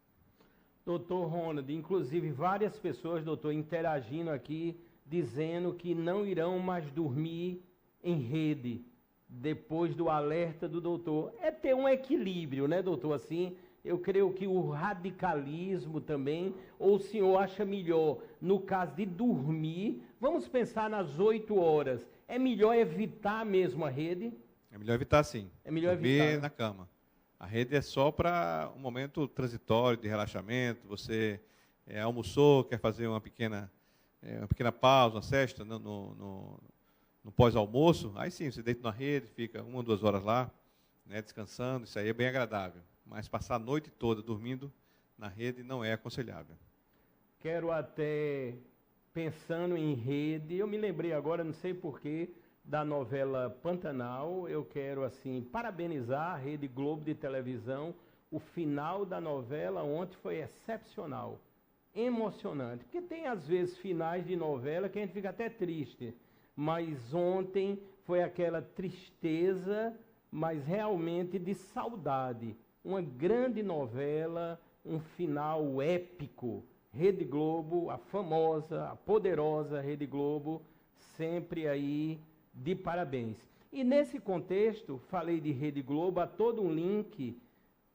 Doutor Ronald, inclusive várias pessoas, doutor, interagindo aqui, dizendo que não irão mais dormir em rede, depois do alerta do doutor. É ter um equilíbrio, né, doutor? Assim, eu creio que o radicalismo também, ou o senhor acha melhor, no caso de dormir, vamos pensar nas 8 horas, é melhor evitar mesmo a rede? É melhor evitar, sim. É melhor dormir evitar, né? na cama. A rede é só para um momento transitório de relaxamento. Você almoçou, quer fazer uma pequena pausa, uma sesta no pós-almoço, aí sim, você deita na rede, fica 1 ou 2 horas lá, né, descansando, isso aí é bem agradável. Mas passar a noite toda dormindo na rede não é aconselhável. Quero até, pensando em rede, eu me lembrei agora, não sei porquê, da novela Pantanal. Eu quero, assim, parabenizar a Rede Globo de televisão. O final da novela ontem foi excepcional, emocionante. Porque tem, às vezes, finais de novela que a gente fica até triste. Mas ontem foi aquela tristeza, mas realmente de saudade. Uma grande novela, um final épico. Rede Globo, a famosa, a poderosa Rede Globo, sempre aí de parabéns. E nesse contexto, falei de Rede Globo, há todo um link.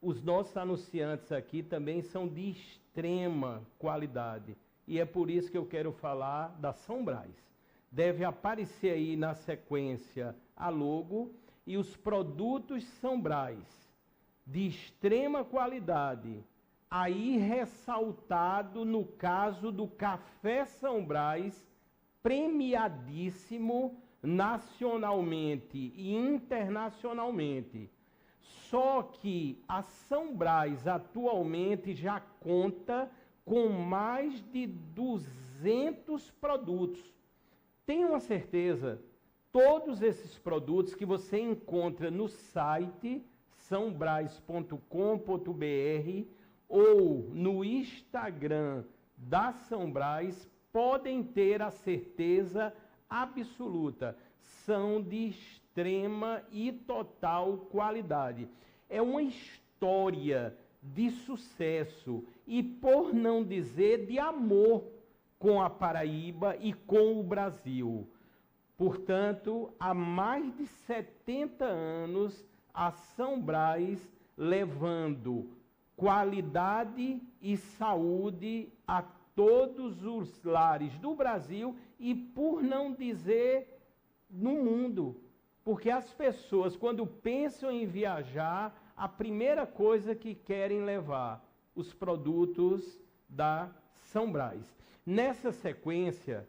Os nossos anunciantes aqui também são de extrema qualidade. E é por isso que eu quero falar da São Brás. Deve aparecer aí na sequência a logo e os produtos São Brás, de extrema qualidade, aí ressaltado no caso do Café São Brás, premiadíssimo nacionalmente e internacionalmente. Só que a São Brás atualmente já conta com mais de 200 produtos. Tenho uma certeza, todos esses produtos que você encontra no site sãobraz.com.br ou no Instagram da São Brás, podem ter a certeza absoluta, são de extrema e total qualidade. É uma história de sucesso e, por não dizer, de amor com a Paraíba e com o Brasil. Portanto, há mais de 70 anos, a São Brás levando qualidade e saúde a todos os lares do Brasil e, por não dizer, no mundo. Porque as pessoas, quando pensam em viajar, a primeira coisa que querem levar, os produtos da São Brás. Nessa sequência,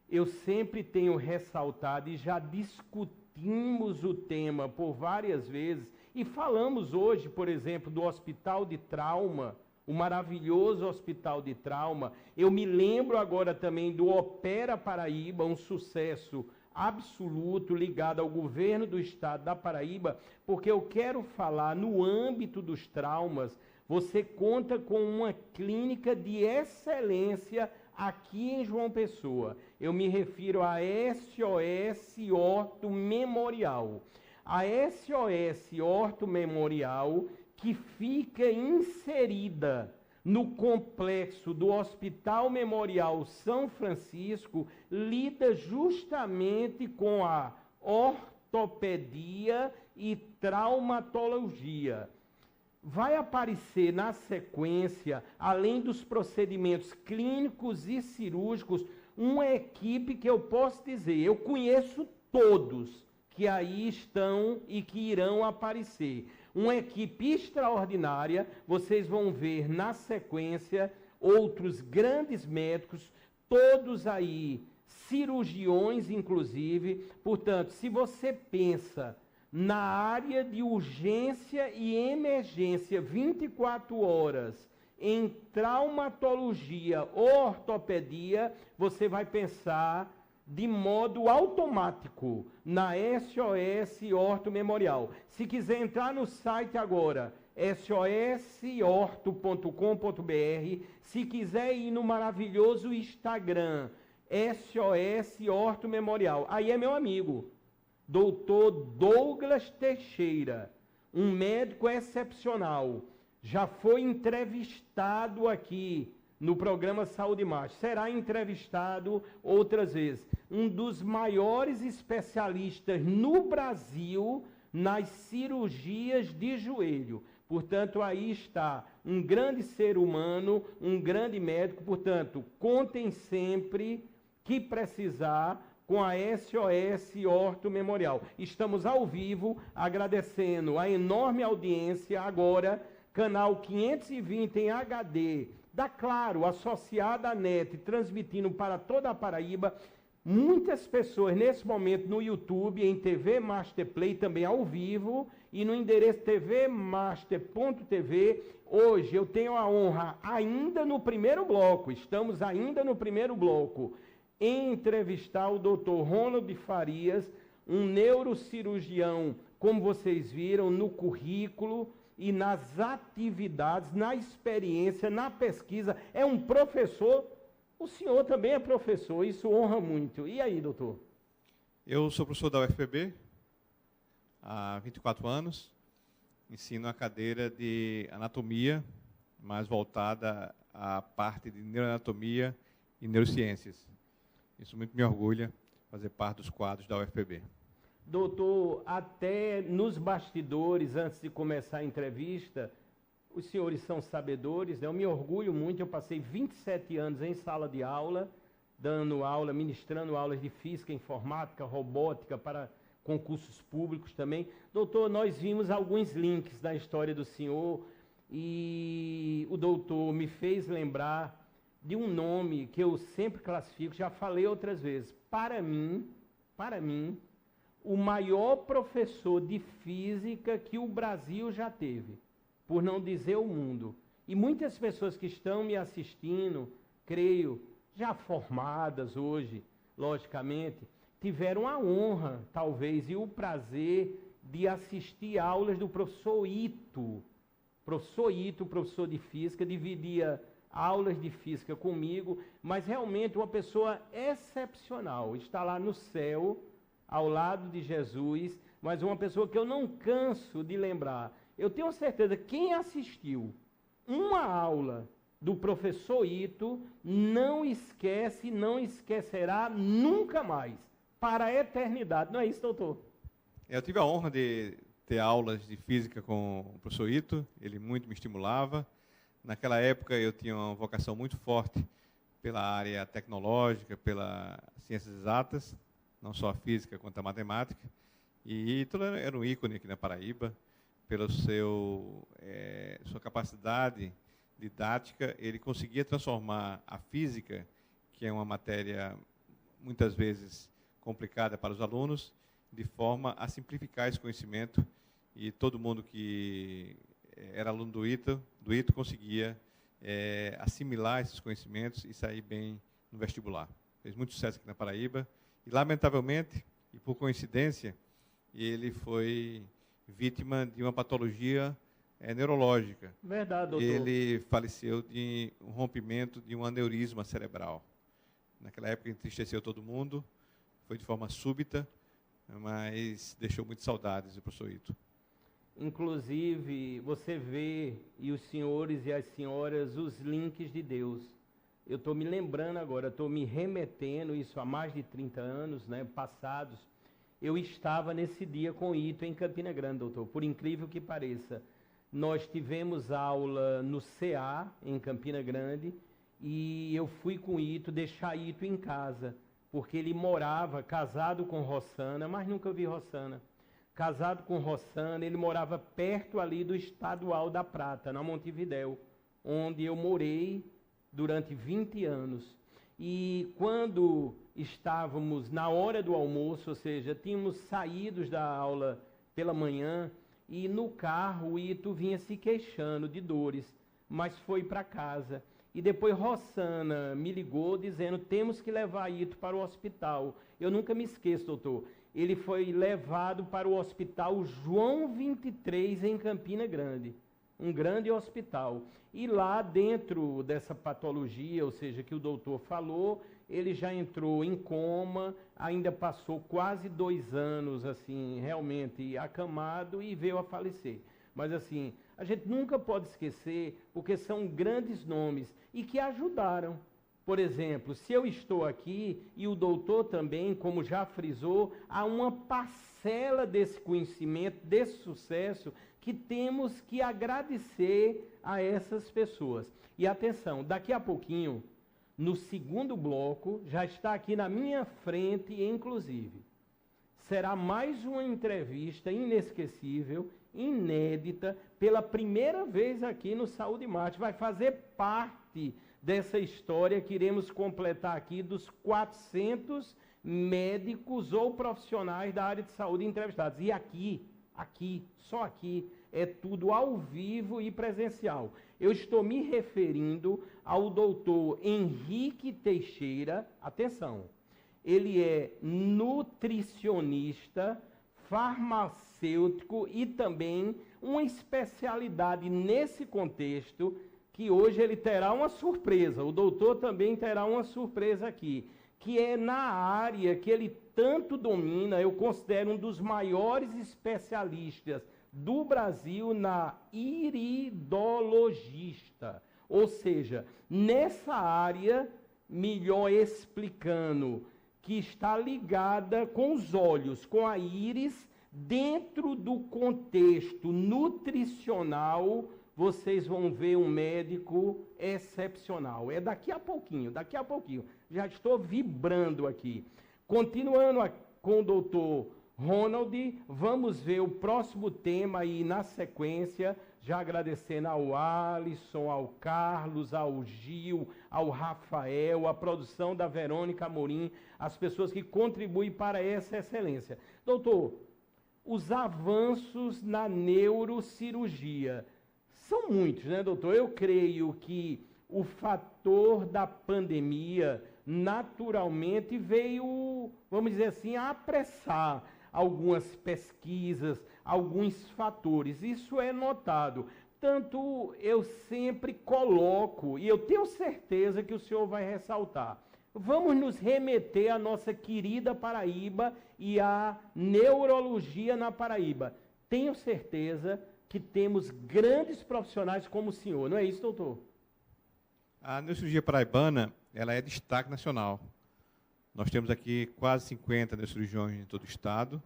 eu sempre tenho ressaltado e já discutimos o tema por várias vezes e falamos hoje, por exemplo, do Hospital de Trauma, o maravilhoso Hospital de Trauma. Eu me lembro agora também do Opera Paraíba, um sucesso absoluto ligado ao governo do estado da Paraíba, porque eu quero falar no âmbito dos traumas. Você conta com uma clínica de excelência aqui em João Pessoa. Eu me refiro à SOS Orto Memorial. A SOS Orto Memorial, que fica inserida no complexo do Hospital Memorial São Francisco, lida justamente com a ortopedia e traumatologia. Vai aparecer na sequência, além dos procedimentos clínicos e cirúrgicos, uma equipe que eu posso dizer, eu conheço todos que aí estão e que irão aparecer. Uma equipe extraordinária, vocês vão ver na sequência outros grandes médicos, todos aí, cirurgiões inclusive. Portanto, se você pensa na área de urgência e emergência 24 horas, em traumatologia ou ortopedia, você vai pensar de modo automático na SOS Orto Memorial. Se quiser entrar no site agora, sosorto.com.br, se quiser ir no maravilhoso Instagram, SOS Orto Memorial, aí é meu amigo, Dr. Douglas Teixeira, um médico excepcional, já foi entrevistado aqui no programa Saúde Mais, será entrevistado outras vezes. Um dos maiores especialistas no Brasil nas cirurgias de joelho. Portanto, aí está um grande ser humano, um grande médico. Portanto, contem sempre que precisar com a SOS Orto Memorial. Estamos ao vivo, agradecendo a enorme audiência agora, canal 520 em HD, da Claro, associada à NET, transmitindo para toda a Paraíba. muitas pessoas nesse momento no YouTube, em TV Masterplay, também ao vivo, e no endereço tvmaster.tv. Hoje eu tenho a honra, ainda no primeiro bloco, estamos ainda no primeiro bloco, em entrevistar o Dr. Ronald Farias, um neurocirurgião, como vocês viram, no currículo e nas atividades, na experiência, na pesquisa. É um professor. O senhor também é professor, isso honra muito. E aí, doutor? Eu sou professor da UFPB há 24 anos. Ensino a cadeira de anatomia, mais voltada à parte de neuroanatomia e neurociências. Isso muito me orgulha, fazer parte dos quadros da UFPB. Doutor, até nos bastidores, antes de começar a entrevista, os senhores são sabedores, né? Eu me orgulho muito, eu passei 27 anos em sala de aula, dando aula, ministrando aulas de física, informática, robótica para concursos públicos também. Doutor, nós vimos alguns links da história do senhor e o doutor me fez lembrar de um nome que eu sempre classifico, já falei outras vezes. Para mim, o maior professor de física que o Brasil já teve, por não dizer o mundo. E muitas pessoas que estão me assistindo, creio, já formadas hoje, logicamente, tiveram a honra, talvez, e o prazer de assistir aulas do professor Ito. Professor Ito, professor de física, dividia aulas de física comigo, mas realmente uma pessoa excepcional. Está lá no céu, ao lado de Jesus, mas uma pessoa que eu não canso de lembrar. Eu tenho certeza que quem assistiu uma aula do professor Ito não esquece, não esquecerá nunca mais, para a eternidade. Não é isso, doutor? Eu tive a honra de ter aulas de física com o professor Ito, ele muito me estimulava. Naquela época eu tinha uma vocação muito forte pela área tecnológica, pelas ciências exatas, não só a física quanto a matemática. E Ito era um ícone aqui na Paraíba, pela sua capacidade didática. Ele conseguia transformar a física, que é uma matéria muitas vezes complicada para os alunos, de forma a simplificar esse conhecimento, e todo mundo que era aluno do Ito conseguia assimilar esses conhecimentos e sair bem no vestibular. Fez muito sucesso aqui na Paraíba, e lamentavelmente, e por coincidência, ele foi vítima de uma patologia neurológica. Verdade, doutor. Ele faleceu de um rompimento de um aneurisma cerebral. Naquela época entristeceu todo mundo, foi de forma súbita, mas deixou muitas saudades do professor Ito. Inclusive, você vê, e os senhores e as senhoras, os links de Deus. Eu estou me lembrando agora, estou me remetendo, isso há mais de 30 anos, né, passados. Eu estava nesse dia com o Ito em Campina Grande, doutor, por incrível que pareça. Nós tivemos aula no CA, em Campina Grande, e eu fui com o Ito, deixar Ito em casa, porque ele morava casado com Rossana, mas nunca vi Rossana. Casado com Rossana, ele morava perto ali do Estadual da Prata, na Montevidéu, onde eu morei durante 20 anos. E quando estávamos na hora do almoço, ou seja, tínhamos saído da aula pela manhã, e no carro o Ito vinha se queixando de dores, mas foi para casa. E depois Rossana me ligou dizendo, temos que levar Ito para o hospital. Eu nunca me esqueço, doutor. Ele foi levado para o hospital João 23, em Campina Grande. Um grande hospital. E lá dentro dessa patologia, ou seja, que o doutor falou, ele já entrou em coma, ainda passou quase 2 anos, assim, realmente acamado e veio a falecer. Mas, assim, a gente nunca pode esquecer, porque são grandes nomes e que ajudaram. Por exemplo, se eu estou aqui, e o doutor também, como já frisou, há uma parcela desse conhecimento, desse sucesso, que temos que agradecer a essas pessoas. E atenção, daqui a pouquinho, no segundo bloco, já está aqui na minha frente, inclusive, será mais uma entrevista inesquecível, inédita, pela primeira vez aqui no Saúde e Marte. Vai fazer parte dessa história que iremos completar aqui dos 400 médicos ou profissionais da área de saúde entrevistados. E só aqui, é tudo ao vivo e presencial. Eu estou me referindo ao doutor Henrique Teixeira, atenção, ele é nutricionista, farmacêutico e também uma especialidade nesse contexto, que hoje ele terá uma surpresa, o doutor também terá uma surpresa aqui, que é na área que ele tanto domina. Eu considero um dos maiores especialistas do Brasil na iridologista, ou seja, nessa área, melhor explicando, que está ligada com os olhos, com a íris, dentro do contexto nutricional. Vocês vão ver um médico excepcional. É daqui a pouquinho. Já estou vibrando aqui. Continuando com o doutor Ronald, vamos ver o próximo tema aí na sequência, já agradecendo ao Alisson, ao Carlos, ao Gil, ao Rafael, a produção da Verônica Amorim, as pessoas que contribuem para essa excelência. Doutor, os avanços na neurocirurgia são muitos, né, doutor? Eu creio que o fator da pandemia naturalmente veio, vamos dizer assim, a apressar algumas pesquisas, alguns fatores. Isso é notado. Tanto eu sempre coloco, e eu tenho certeza que o senhor vai ressaltar, vamos nos remeter à nossa querida Paraíba e à neurologia na Paraíba. Tenho certeza que temos grandes profissionais como o senhor, não é isso, doutor? A neurocirurgia paraibana, ela é destaque nacional. Nós temos aqui quase 50 neurocirurgiões em todo o estado.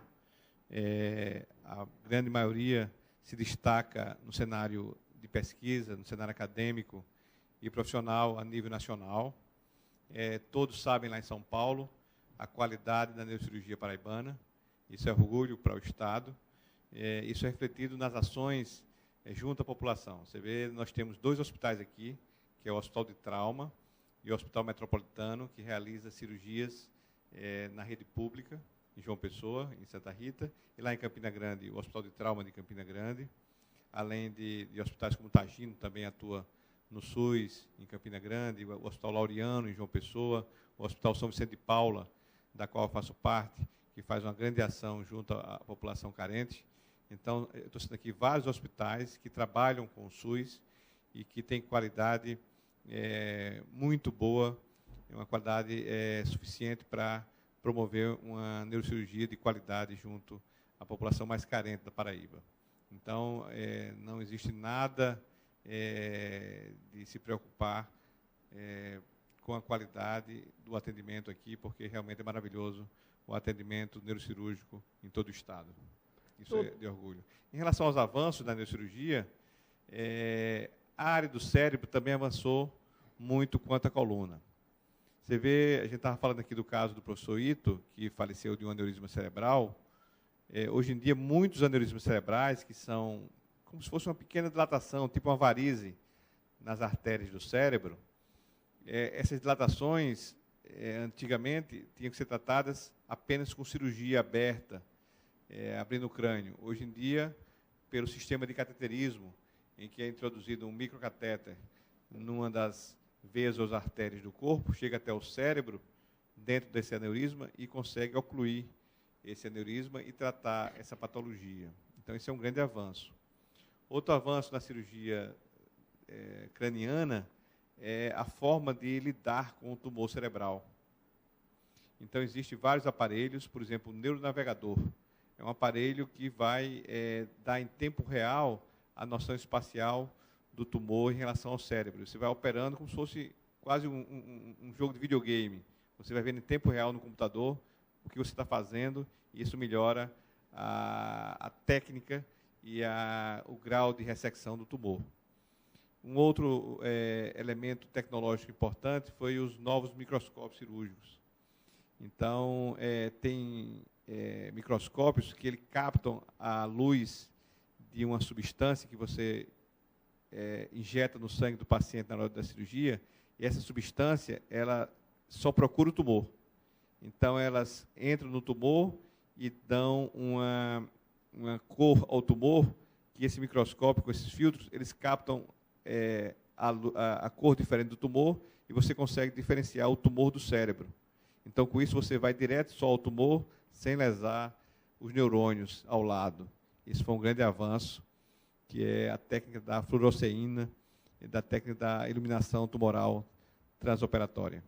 A grande maioria se destaca no cenário de pesquisa, no cenário acadêmico e profissional a nível nacional. Todos sabem lá em São Paulo a qualidade da neurocirurgia paraibana. Isso é orgulho para o estado. Isso é refletido nas ações junto à população. Você vê, nós temos 2 hospitais aqui, que é o Hospital de Trauma e o Hospital Metropolitano, que realiza cirurgias na rede pública, em João Pessoa, em Santa Rita, e lá em Campina Grande, o Hospital de Trauma de Campina Grande, além de hospitais como o Tagino, também atua no SUS, em Campina Grande, o Hospital Laureano, em João Pessoa, o Hospital São Vicente de Paula, da qual eu faço parte, que faz uma grande ação junto à população carente. Então, eu estou citando aqui vários hospitais que trabalham com o SUS e que têm qualidade muito boa, uma qualidade suficiente para promover uma neurocirurgia de qualidade junto à população mais carente da Paraíba. Então, não existe nada de se preocupar com a qualidade do atendimento aqui, porque realmente é maravilhoso o atendimento neurocirúrgico em todo o estado. Isso é de orgulho. Em relação aos avanços da neurocirurgia, a área do cérebro também avançou muito quanto à coluna. Você vê, a gente estava falando aqui do caso do professor Ito, que faleceu de um aneurisma cerebral. Hoje em dia, muitos aneurismas cerebrais, que são como se fosse uma pequena dilatação, tipo uma varize nas artérias do cérebro, essas dilatações, antigamente, tinham que ser tratadas apenas com cirurgia aberta, abrindo o crânio. Hoje em dia, pelo sistema de cateterismo, em que é introduzido um microcatéter numa das veias ou artérias do corpo, chega até o cérebro, dentro desse aneurisma, e consegue ocluir esse aneurisma e tratar essa patologia. Então, esse é um grande avanço. Outro avanço na cirurgia craniana é a forma de lidar com o tumor cerebral. Então, existem vários aparelhos, por exemplo, o neuronavegador. É um aparelho que vai dar em tempo real a noção espacial do tumor em relação ao cérebro. Você vai operando como se fosse quase um jogo de videogame. Você vai vendo em tempo real no computador o que você está fazendo, e isso melhora a técnica e o grau de ressecção do tumor. Um outro elemento tecnológico importante foi os novos microscópios cirúrgicos. Então, tem microscópios que captam a luz de uma substância que você injeta no sangue do paciente na hora da cirurgia, e essa substância ela só procura o tumor. Então, elas entram no tumor e dão uma cor ao tumor, que esse microscópio, com esses filtros, eles captam a cor diferente do tumor e você consegue diferenciar o tumor do cérebro. Então, com isso, você vai direto só ao tumor, sem lesar os neurônios ao lado. Isso foi um grande avanço, que é a técnica da fluoresceína e da técnica da iluminação tumoral transoperatória.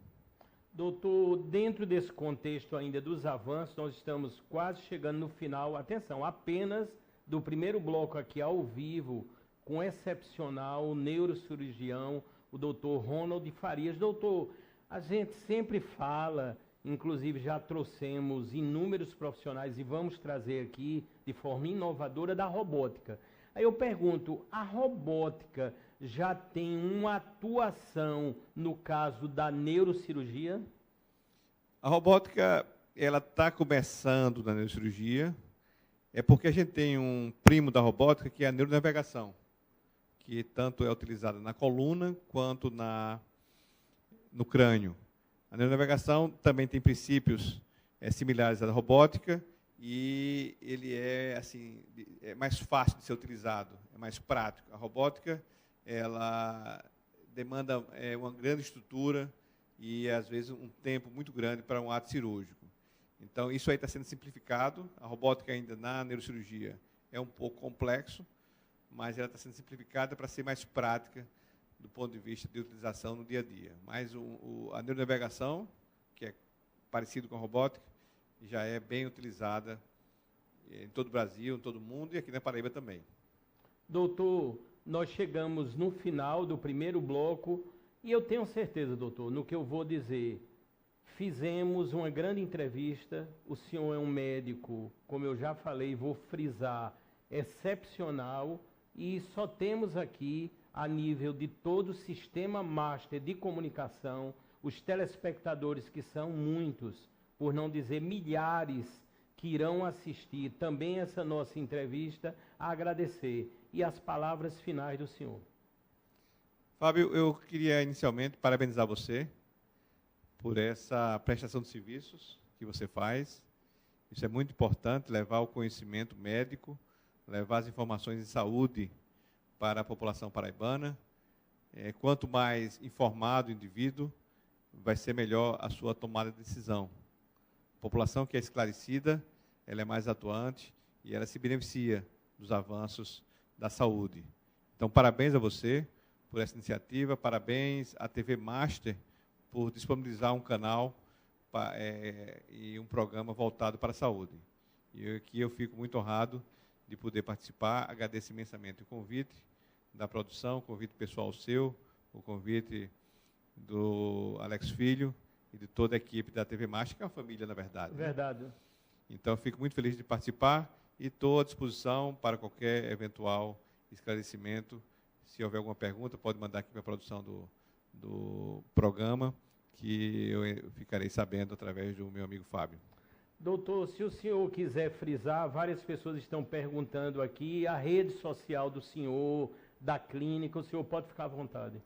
Doutor, dentro desse contexto ainda dos avanços, nós estamos quase chegando no final, atenção, apenas do primeiro bloco aqui ao vivo, com o excepcional neurocirurgião, o doutor Ronald Farias. Doutor, a gente sempre fala, inclusive já trouxemos inúmeros profissionais e vamos trazer aqui de forma inovadora da robótica. Aí eu pergunto, a robótica já tem uma atuação no caso da neurocirurgia? A robótica, ela está começando na neurocirurgia, é porque a gente tem um primo da robótica que é a neuronavegação, que tanto é utilizada na coluna quanto no crânio. A neuronavegação também tem princípios similares à da robótica e ele é mais fácil de ser utilizado, é mais prático. A robótica, ela demanda uma grande estrutura e, às vezes, um tempo muito grande para um ato cirúrgico. Então, isso aí está sendo simplificado. A robótica ainda na neurocirurgia é um pouco complexo, mas ela está sendo simplificada para ser mais prática do ponto de vista de utilização no dia a dia. Mas a neuronavegação, que é parecido com a robótica, já é bem utilizada em todo o Brasil, em todo o mundo e aqui na Paraíba também. Doutor, nós chegamos no final do primeiro bloco e eu tenho certeza, doutor, no que eu vou dizer. Fizemos uma grande entrevista, o senhor é um médico, como eu já falei, vou frisar, excepcional, e só temos aqui, a nível de todo o sistema master de comunicação, os telespectadores, que são muitos, por não dizer milhares, que irão assistir também essa nossa entrevista, a agradecer. E as palavras finais do senhor. Fábio, eu queria inicialmente parabenizar você por essa prestação de serviços que você faz. Isso é muito importante, levar o conhecimento médico, levar as informações de saúde para a população paraibana. Quanto mais informado o indivíduo, vai ser melhor a sua tomada de decisão. A população que é esclarecida, ela é mais atuante e ela se beneficia dos avanços da saúde. Então, parabéns a você por essa iniciativa, parabéns à TV Master por disponibilizar um canal e um programa voltado para a saúde. E aqui eu fico muito honrado de poder participar, agradeço imensamente o convite da produção, o convite pessoal seu, o convite do Alex Filho e de toda a equipe da TV Master, que é uma família, na verdade. Verdade. Né? Então, fico muito feliz de participar e estou à disposição para qualquer eventual esclarecimento. Se houver alguma pergunta, pode mandar aqui para a produção do programa, que eu ficarei sabendo através do meu amigo Fábio. Doutor, se o senhor quiser frisar, várias pessoas estão perguntando aqui, a rede social do senhor, da clínica, o senhor pode ficar à vontade.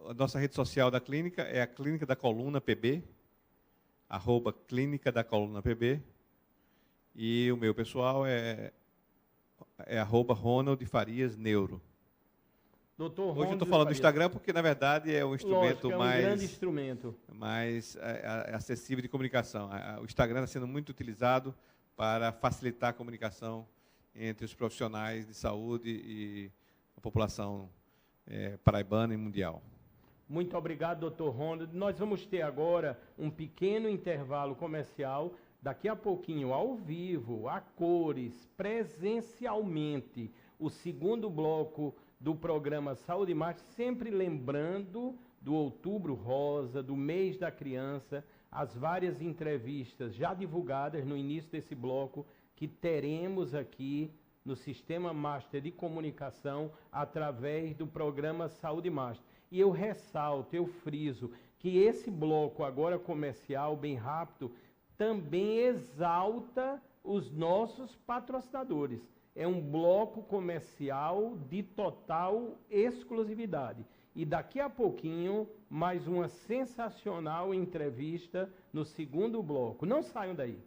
A nossa rede social da clínica é a Clínica da Coluna PB, @Clínica da Coluna PB, e o meu pessoal é @Ronald Farias Neuro. Doutor Hoje eu estou falando do Instagram porque, na verdade, é um instrumento grande instrumento. mais acessível de comunicação. O Instagram está sendo muito utilizado para facilitar a comunicação entre os profissionais de saúde e a população paraibana e mundial. Muito obrigado, doutor Ronald. Nós vamos ter agora um pequeno intervalo comercial. Daqui a pouquinho, ao vivo, a cores, presencialmente, o segundo bloco do programa Saúde Master, sempre lembrando do Outubro Rosa, do mês da criança, as várias entrevistas já divulgadas no início desse bloco, que teremos aqui no Sistema Master de Comunicação, através do programa Saúde Master. E eu ressalto, eu friso, que esse bloco agora comercial, bem rápido, também exalta os nossos patrocinadores. É um bloco comercial de total exclusividade. e daqui a pouquinho mais uma sensacional entrevista no segundo bloco. Não saiam daí.